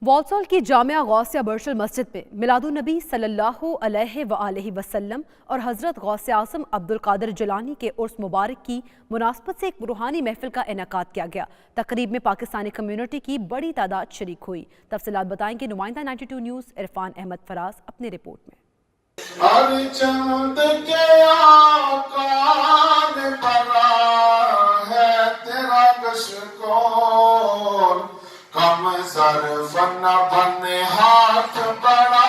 वालसौल की जामिया गौसिया बर्शल मस्जिद में मिलादुन्नबी सल्लल्लाहु अलैहि वआलैहि वसल्लम और हज़रत गौसे आज़म अब्दुल कादिर जिलानी के उर्स मुबारक की मुनासबत से एक रूहानी महफिल का इनेकाद किया गया। तकरीब में पाकिस्तानी कम्युनिटी की बड़ी तादाद शरीक हुई। तफसीलात बताएंगे नुमाइंदा 92 न्यूज़ इरफान अहमद फराज अपनी रिपोर्ट में। हाथ बढ़ा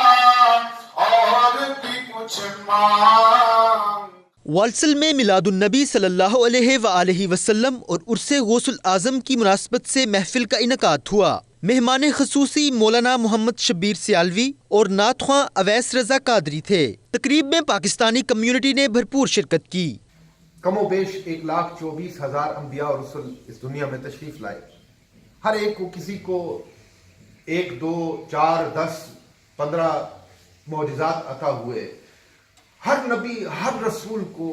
और भी कुछ मांग। वालसल में मिलादुन्नबी सल्लल्लाहु अलैहि वसल्लम और उर्से गौसुल आज़म की मुनासबत से महफिल का इनेकाद हुआ। मेहमान खसूसी मौलाना मोहम्मद शब्बीर सियालवी और नातख्वां अवैस रजा कादरी थे। तकरीब में पाकिस्तानी कम्युनिटी ने भरपूर शिरकत की। कमोबेश 1,24,000 अंबिया और रसूल इस दुनिया में तशरीफ लाए। हर एक को किसी को 1, 2, 4, 10, 15 मौजिज़ात अता हुए। हर नबी हर रसूल को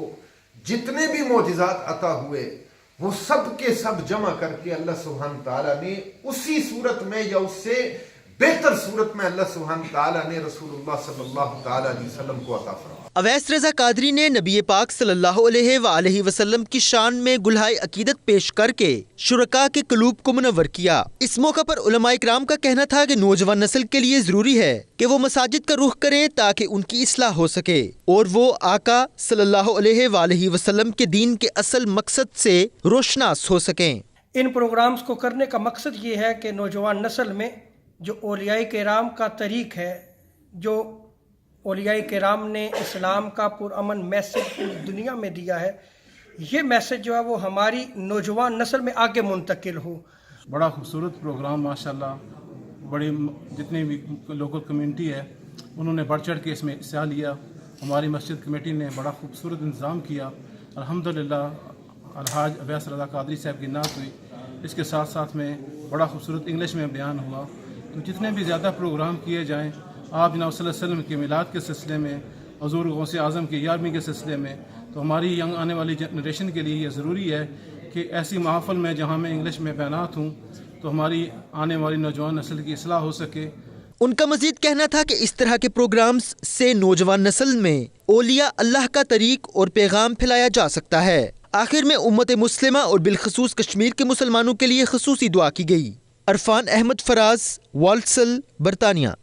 जितने भी मौजिज़ात अता हुए वो सब के सब जमा करके अल्लाह सुब्हान ताला ने उसी सूरत में या उससे बेहतर सूरत में अल्लाह सुब्हान ताला ने रसूलुल्लाह सल्लल्लाहु ताला अलैहि वसल्लम को अता फरमाया। अवैस रजा कादरी ने नबी पाक सल्लल्लाहु अलैहि वसल्लम की शान में गुलहाए अकीदत पेश करके शुरका के कलूब को मुनव्वर किया। इस मौका पर उलमाए किराम का कहना था कि नौजवान नस्ल के लिए जरूरी है कि वो मसाजिद का रुख करें ताकि उनकी इस्लाह हो सके और वो आका सल्लल्लाहु अलैहि वसल्लम के दीन के असल मकसद से रोशनास हो सकें। इन प्रोग्राम्स को करने का मकसद ये है कि नौजवान नस्ल में जो औलियाए किराम का तरीक़ है, जो औलियाए किराम ने इस्लाम का पुरअमन मैसेज पूरी दुनिया में दिया है, ये मैसेज जो है वो हमारी नौजवान नस्ल में आगे मुंतकिल हो। बड़ा खूबसूरत प्रोग्राम माशाल्लाह। बड़ी जितनी भी लोकल कम्युनिटी है उन्होंने बढ़ चढ़ के इसमें हिस्सा लिया। हमारी मस्जिद कमेटी ने बड़ा खूबसूरत इंतज़ाम किया। अल्हम्दुलिल्लाह अलहाज अवैस रज़ा कादरी साहब की नात हुई। इसके साथ साथ में बड़ा खूबसूरत इंग्लिश में बयान हुआ। तो जितने भी ज़्यादा प्रोग्राम किए जाएँ आप जनाब सल्लल्लाहु अलैहि वसल्लम के मिलाद के सिलसिले में, हुज़ूर गौसे आज़म की 11वीं के सिलसिले में, तो हमारी यंग आने वाली जनरेशन के लिए ये ज़रूरी है कि ऐसी महफ़िल में जहाँ मैं इंग्लिश में बयानात हूँ तो हमारी आने वाली नौजवान नस्ल की इस्लाह हो सके। उनका मजीद कहना था कि इस तरह के प्रोग्राम्स से नौजवान नस्ल में औलिया अल्लाह का तरीक़ और पैगाम फैलाया जा सकता है। आखिर में उम्मत मुस्लिमा और बिलखसूस कश्मीर के मुसलमानों के लिए खसूसी दुआ की गई। इरफान अहमद फराज, वालसल, बरतानिया।